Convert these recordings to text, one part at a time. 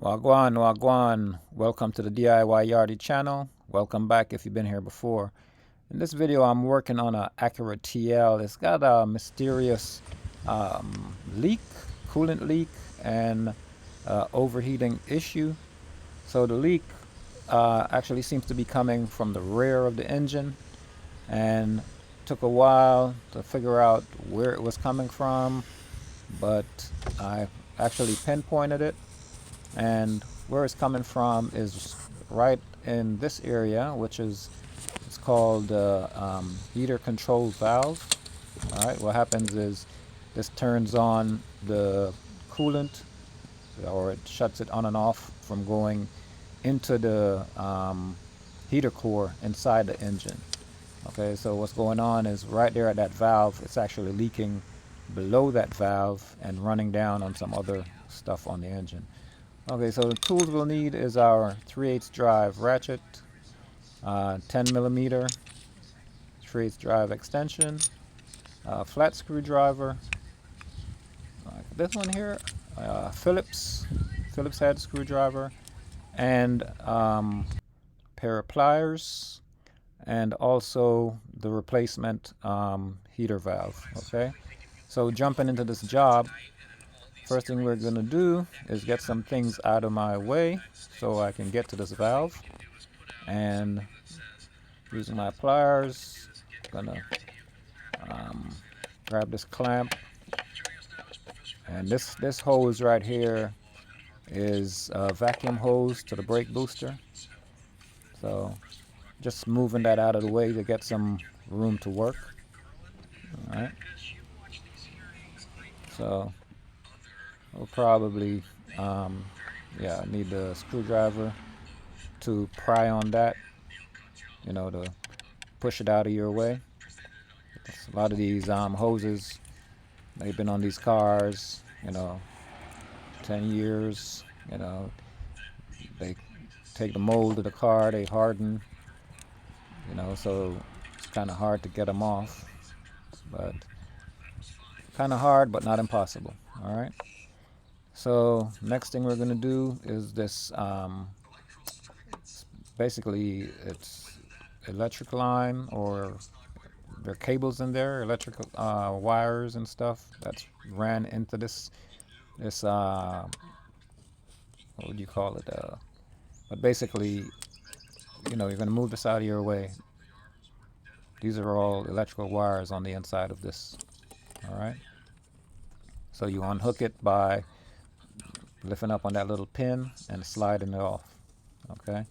Wagwan, Wagwan. Welcome to the DIY Yardie channel. Welcome back if you've been here before. In this video, I'm working on a Acura TL. It's got a mysterious leak, coolant leak, and overheating issue. So the leak actually seems to be coming from the rear of the engine, and took a while to figure out where it was coming from, but I actually pinpointed it. And where it's coming from is right in this area, which is it's called the heater control valve. All right, what happens is this turns on the coolant, or it shuts it on and off from going into the heater core inside the engine. Okay, so what's going on is right there at that valve, it's actually leaking below that valve and running down on some other stuff on the engine. Okay, so the tools we'll need is our 3/8 drive ratchet, 10 millimeter 3/8 drive extension, flat screwdriver, like this one here, Phillips head screwdriver, and pair of pliers, and also the replacement heater valve. Okay, so jumping into this job, first thing we're going to do is get some things out of my way so I can get to this valve. And using my pliers, I'm going to grab this clamp. And this hose right here is a vacuum hose to the brake booster. So just moving that out of the way to get some room to work. All right. So we'll probably, need the screwdriver to pry on that, to push it out of your way. A lot of these hoses, they've been on these cars, 10 years, they take the mold of the car, they harden, so it's kind of hard to get them off, but kind of hard, but not impossible. All right. So next thing we're going to do is this, basically it's electric line, or there are cables in there, electrical wires and stuff that's ran into this what would you call it? But basically, you're going to move this out of your way. These are all electrical wires on the inside of this. All right. So you unhook it by lifting up on that little pin and sliding it off. Okay.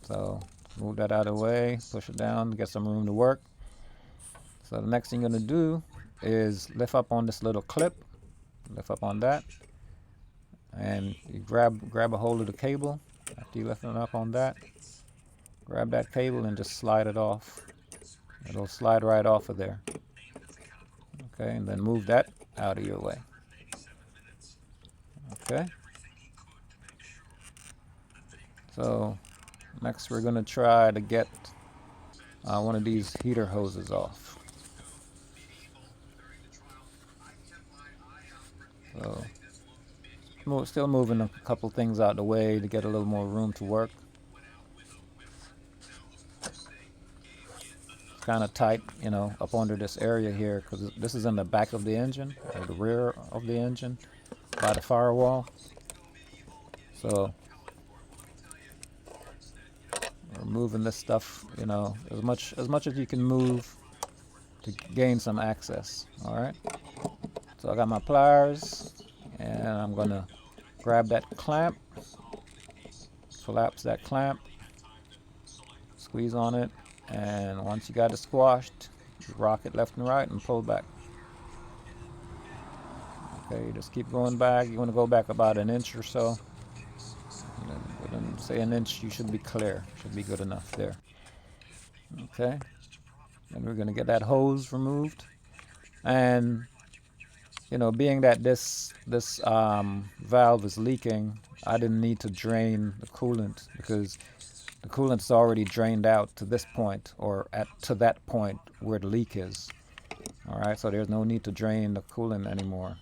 So move that out of the way, push it down, get some room to work. So the next thing you're going to do is lift up on this little clip, lift up on that, and you grab a hold of the cable. After you lift it up on that, grab that cable and just slide it off. It'll slide right off of there. Okay, and then move that out of your way. Okay. So next we're going to try to get one of these heater hoses off. So still moving a couple things out of the way to get a little more room to work. It's kind of tight, up under this area here, because this is in the back of the engine, or the rear of the engine, by the firewall. So we're moving this stuff, as much as you can move to gain some access. All right. So I got my pliers, and I'm gonna grab that clamp, collapse that clamp, squeeze on it, and once you got it squashed, rock it left and right and pull back. Okay, just keep going back. You want to go back about an inch or so. Within, say, an inch, you should be clear. Should be good enough there. Okay, and we're gonna get that hose removed, and being that this valve is leaking, I didn't need to drain the coolant, because the coolant's already drained out to this point, or to that point where the leak is. All right, so there's no need to drain the coolant anymore,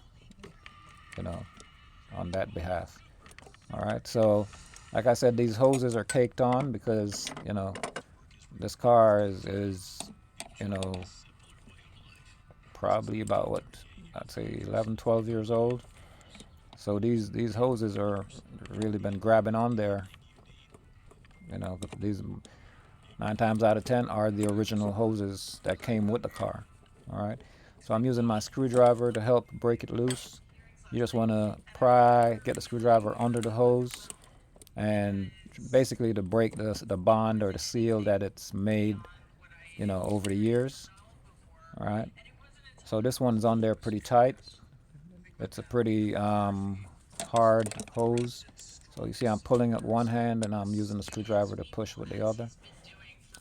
on that behalf. All right, so like I said, these hoses are caked on because, you know, this car is you know, probably about what, I'd say 11, 12 years old. So these hoses are really been grabbing on there. You know, these 9 times out of 10 are the original hoses that came with the car. All right, so I'm using my screwdriver to help break it loose. You just want to get the screwdriver under the hose, and basically to break the bond or the seal that it's made, you know, over the years. All right, so this one's on there pretty tight. It's a pretty hard hose. So you see I'm pulling it one hand and I'm using the screwdriver to push with the other.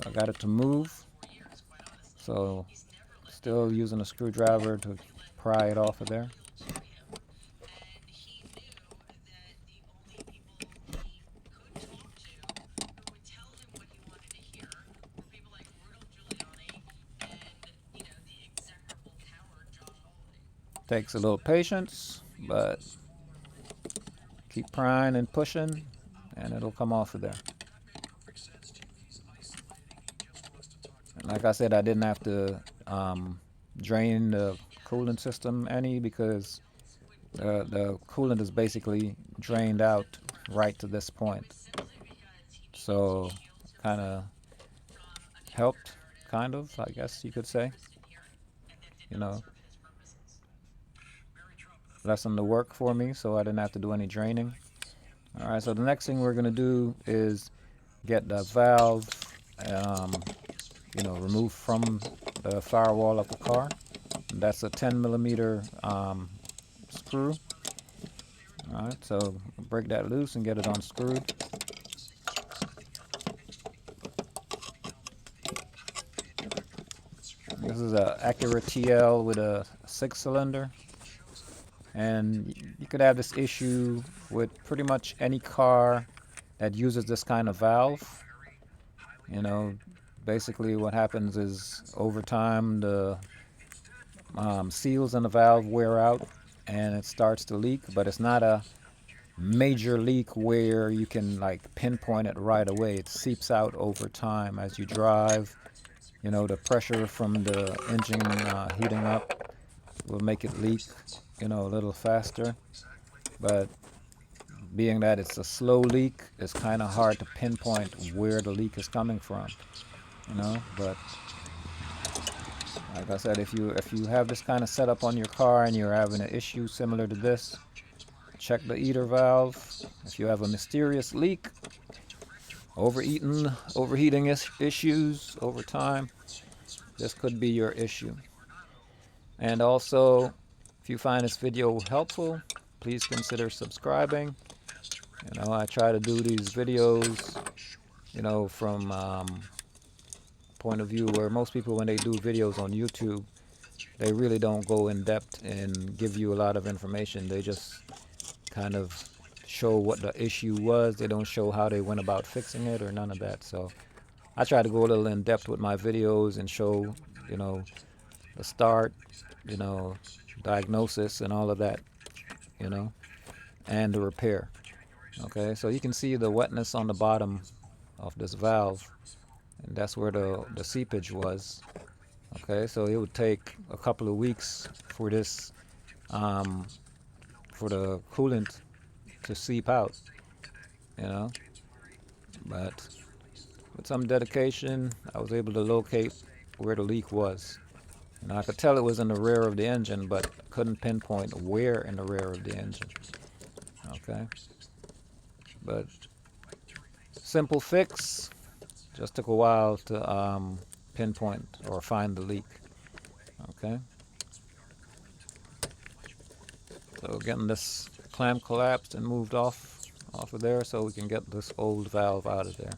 So I got it to move. So still using a screwdriver to pry it off of there. Takes a little patience, but keep prying and pushing and it'll come off of there. And like I said, I didn't have to drain the coolant system any because the coolant is basically drained out right to this point. So kind of helped, kind of, I guess you could say. You know, lessened the work for me, so I didn't have to do any draining. All right, so the next thing we're gonna do is get the valve, you know, removed from the firewall of the car. That's a 10 millimeter screw. All right, so break that loose and get it unscrewed. This is a Acura TL with a 6-cylinder, and you could have this issue with pretty much any car that uses this kind of valve. You know, basically what happens is over time the seals in the valve wear out and it starts to leak, but it's not a major leak where you can like pinpoint it right away. It seeps out over time as you drive. You know, the pressure from the engine heating up will make it leak, you know, a little faster. But being that it's a slow leak, it's kind of hard to pinpoint where the leak is coming from, you know. But like I said, if you have this kind of setup on your car and you're having an issue similar to this, check the heater valve. If you have a mysterious leak, overheating issues over time, this could be your issue. And also, if you find this video helpful, please consider subscribing. You know, I try to do these videos, you know, from point of view where most people, when they do videos on YouTube, they really don't go in depth and give you a lot of information. They just kind of show what the issue was. They don't show how they went about fixing it or none of that. So I try to go a little in depth with my videos and show, you know, the start, you know, diagnosis and all of that, you know, and the repair. Okay, so you can see the wetness on the bottom of this valve, and that's where the seepage was. Okay, so it would take a couple of weeks for this, for the coolant to seep out, you know. But with some dedication, I was able to locate where the leak was. And I could tell it was in the rear of the engine, but couldn't pinpoint where in the rear of the engine. Okay. But simple fix. Just took a while to pinpoint or find the leak. Okay. So getting this clamp collapsed and moved off of there so we can get this old valve out of there.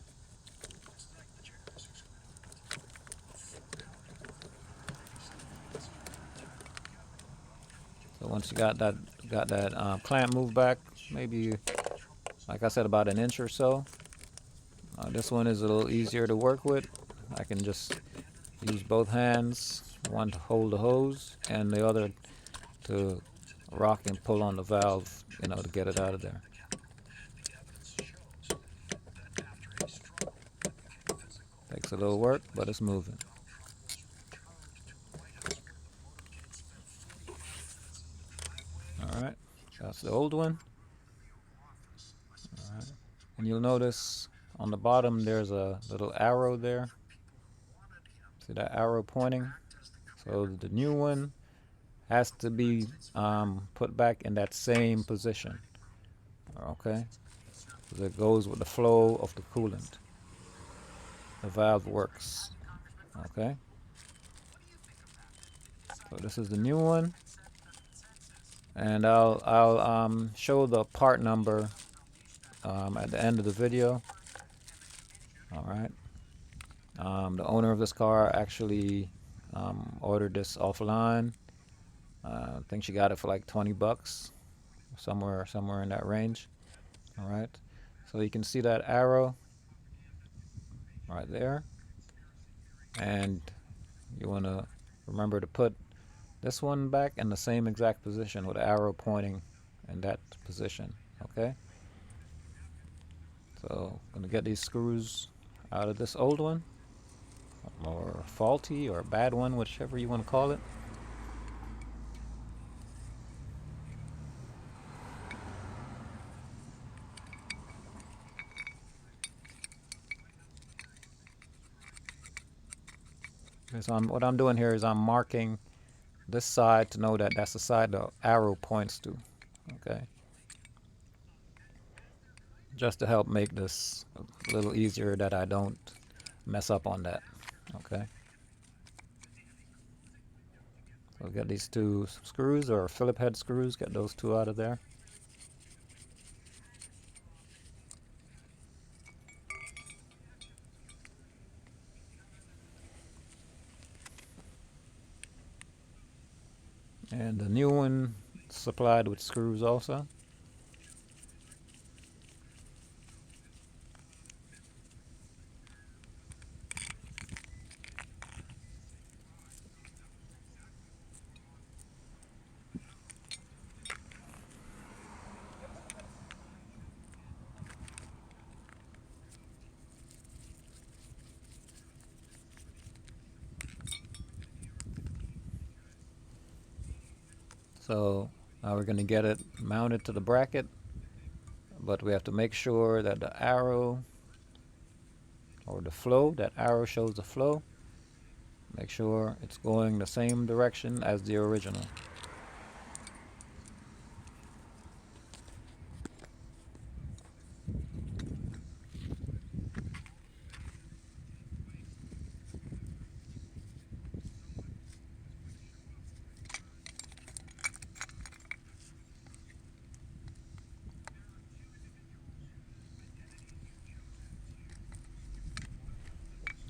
So once you got that clamp moved back, maybe like I said, about an inch or so. This one is a little easier to work with. I can just use both hands, one to hold the hose and the other to rock and pull on the valve, you know, to get it out of there. Takes a little work, but it's moving. Alright, that's the old one. Alright. And you'll notice on the bottom there's a little arrow there. See that arrow pointing? So the new one has to be put back in that same position. Okay? Because it goes with the flow of the coolant. The valve works. Okay? So this is the new one. And I'll show the part number at the end of the video. Alright. The owner of this car actually ordered this offline. I think she got it for like 20 bucks, somewhere in that range. All right, so you can see that arrow right there, and you want to remember to put this one back in the same exact position with the arrow pointing in that position. Okay, so I'm gonna get these screws out of this old one, or faulty or bad one, whichever you want to call it. So what I'm doing here is I'm marking this side to know that that's the side the arrow points to. Okay, just to help make this a little easier that I don't mess up on that. Okay, so get these two screws, or Phillip head screws, get those two out of there. And the new one supplied with screws also. So now we're going to get it mounted to the bracket, but we have to make sure that the arrow, or the flow, that arrow shows the flow. Make sure it's going the same direction as the original.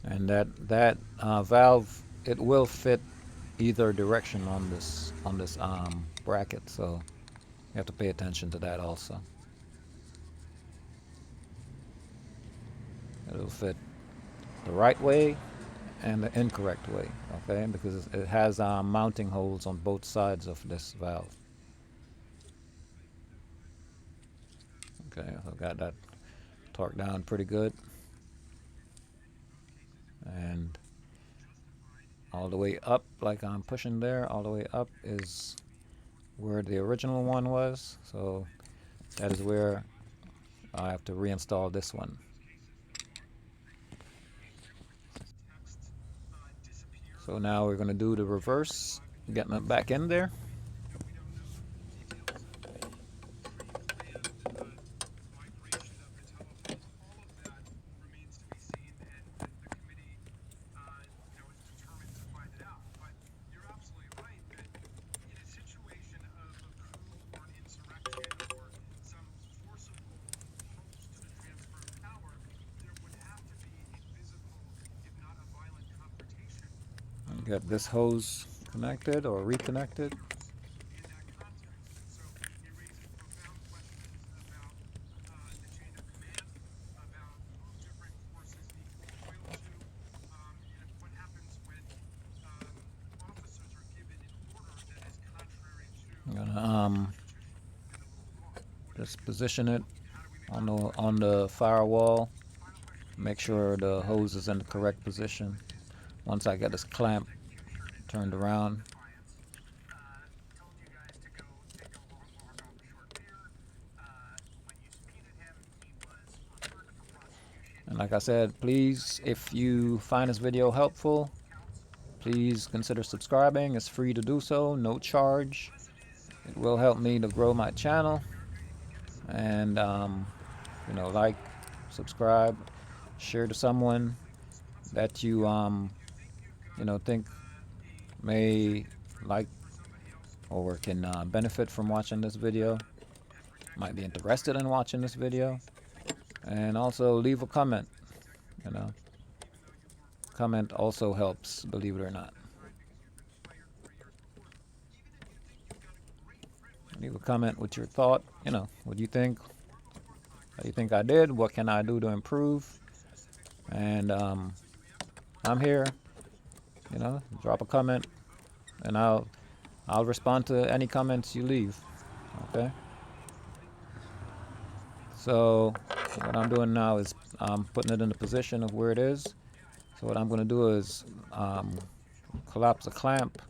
And that valve, it will fit either direction on this bracket, so you have to pay attention to that also. It'll fit the right way and the incorrect way, okay? Because it has mounting holes on both sides of this valve. Okay, I've got that torqued down pretty good. And all the way up, like I'm pushing there, all the way up is where the original one was. So that is where I have to reinstall this one. So now we're going to do the reverse, getting it back in there. Get this hose connected or reconnected. I'm gonna just position it on the firewall Make sure the hose is in the correct position. Once I get this clamp turned around, and like I said, please, if you find this video helpful, please consider subscribing. It's free to do so, no charge. It will help me to grow my channel. And you know, like, subscribe, share to someone that you you know, think may like or can benefit from watching this video, might be interested in watching this video. And also leave a comment. You know, comment also helps, believe it or not. Leave a comment with your thought. You know, what do you think? How do you think I did? What can I do to improve? And I'm here. You know, drop a comment, and I'll respond to any comments you leave. Okay. So what I'm doing now is putting it in the position of where it is. So what I'm going to do is collapse the clamp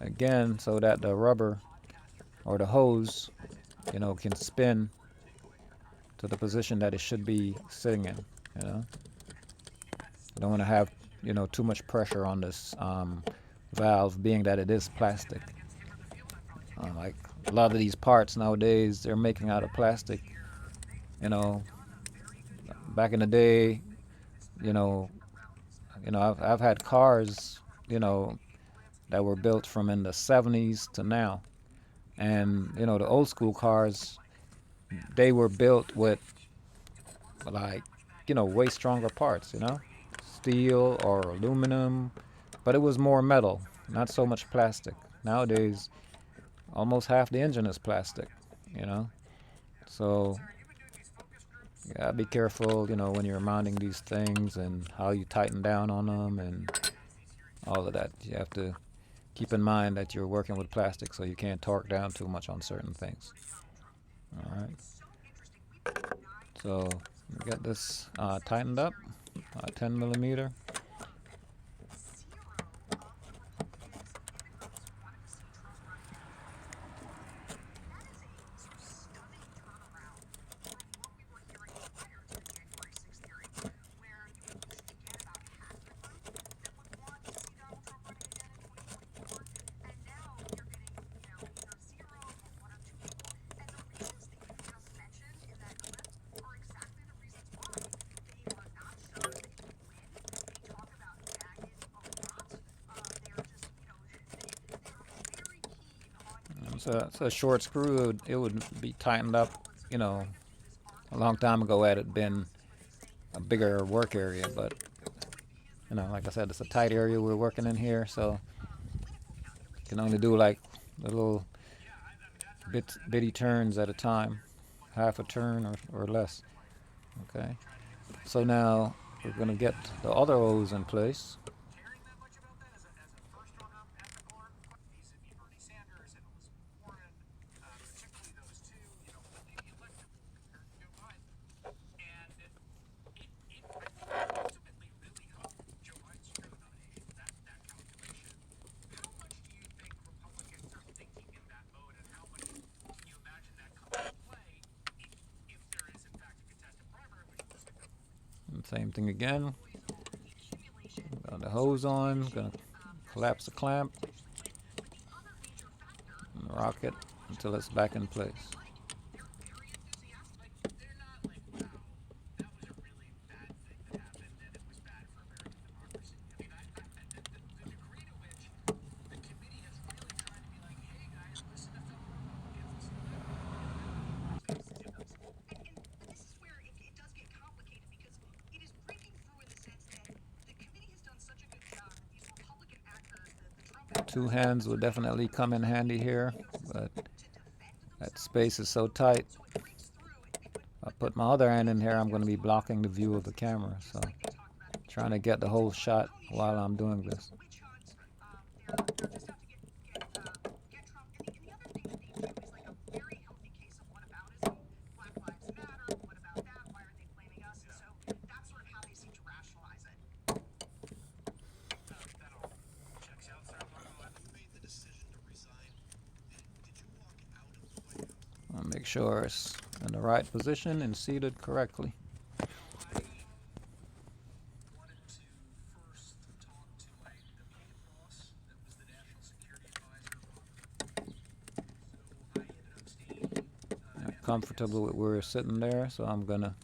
again so that the rubber or the hose, you know, can spin to the position that it should be sitting in. You know, I don't want to have, you know, too much pressure on this valve, being that it is plastic. Like a lot of these parts nowadays, they're making out of plastic. You know, back in the day, you know, I've had cars, you know, that were built from in the 70s to now. And, you know, the old school cars, they were built with, like, you know, way stronger parts, you know, steel or aluminum, but it was more metal, not so much plastic. Nowadays, almost half the engine is plastic, you know. So, yeah, be careful, you know, when you're mounting these things and how you tighten down on them and all of that. You have to keep in mind that you're working with plastic, so you can't torque down too much on certain things. All right. So we got this tightened up, 10 millimeter. It's a short screw. It would be tightened up, you know, a long time ago had it been a bigger work area. But, you know, like I said, it's a tight area we're working in here, so you can only do like little bitty turns at a time, half a turn or less. Okay. So now we're going to get the other hose in place. And same thing again. Got the hose on, gonna collapse the clamp and rock it until it's back in place. Two hands will definitely come in handy here, but that space is so tight. I put my other hand in here, I'm going to be blocking the view of the camera, so trying to get the whole shot while I'm doing this. Make sure it's in the right position and seated correctly. I'm comfortable with where it's sitting there, so I'm gonna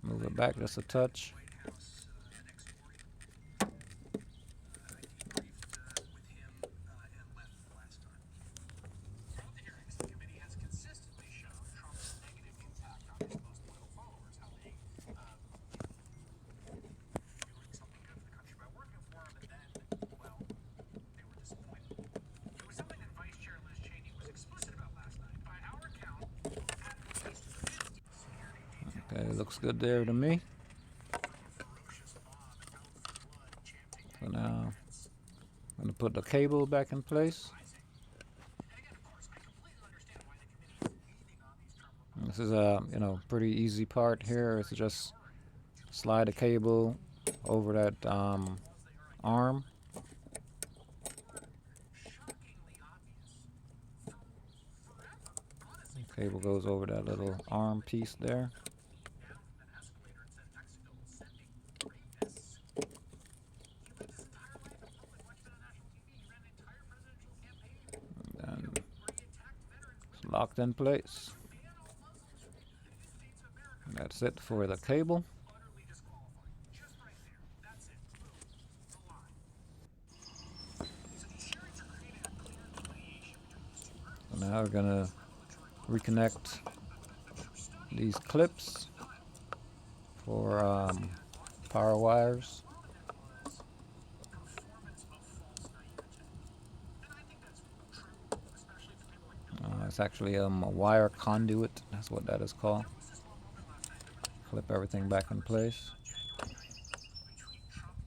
move it back just a touch. Okay, looks good there to me. So now I'm gonna put the cable back in place. This is a pretty easy part here. It's just slide the cable over that arm. The cable goes over that little arm piece there. And it's locked in place. That's it for the cable. So now we're gonna reconnect these clips for power wires. It's actually a wire conduit. That's what that is called. Clip everything back in place.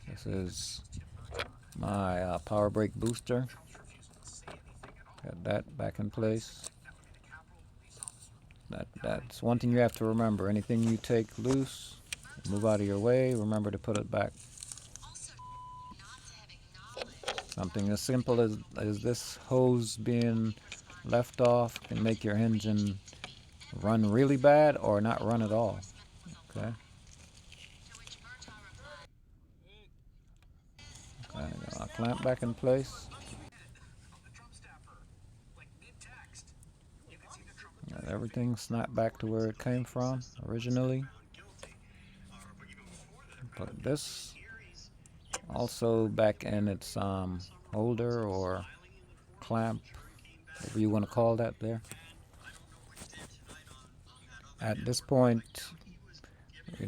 This is my power brake booster. Got that back in place. That's one thing you have to remember. Anything you take loose, move out of your way, remember to put it back. Something as simple as this hose being left off can make your engine run really bad or not run at all. Okay. Okay, I'll clamp back in place. Got everything snapped back to where it came from originally. Put this also back in its holder or clamp, whatever you want to call that there. At this point,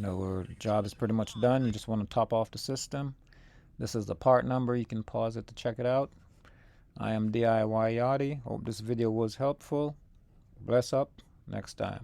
our job is pretty much done. You just want to top off the system. This is the part number. You can pause it to check it out. I am DIY Yachty. Hope this video was helpful. Bless up. Next time.